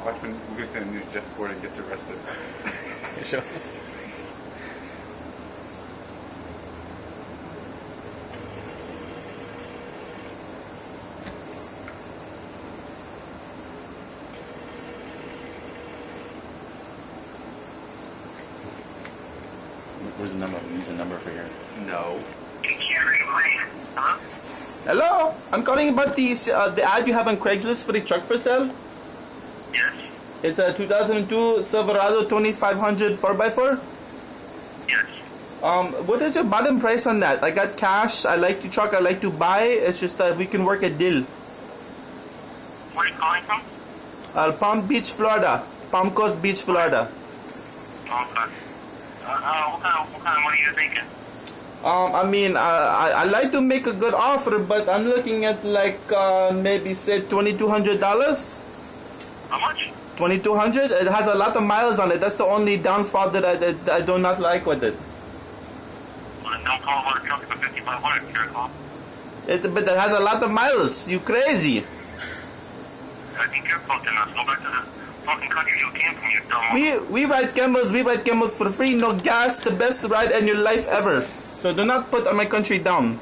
Watch when we're gonna say the news. Jeff Gordon gets arrested. Sure. Where's the number? Use the number for here. No. Hello? Hello, I'm calling about the ad you have on Craigslist for the truck for sale. Yes. It's a 2002 Silverado 2500 4x4. Yes. What is your bottom price on that? I got cash. I like the truck. I like to buy. It's just if we can work a deal. Where are you calling from? Palm Beach, Florida. Palm Coast Beach, Florida. Okay. What kind of money are you thinking? I mean, I like to make a good offer, but I'm looking at like maybe say $2,200. How much? $2,200. It has a lot of miles on it. That's the only downfall that I do not like with it. Well, then don't call about a truck for $5,500, jerk-off. But it has a lot of miles. You crazy? I think you're fucking nuts. Go back to the fucking country you came from, you dumb. We ride camels. We ride camels for free. No gas. The best ride in your life ever. So do not put my country down.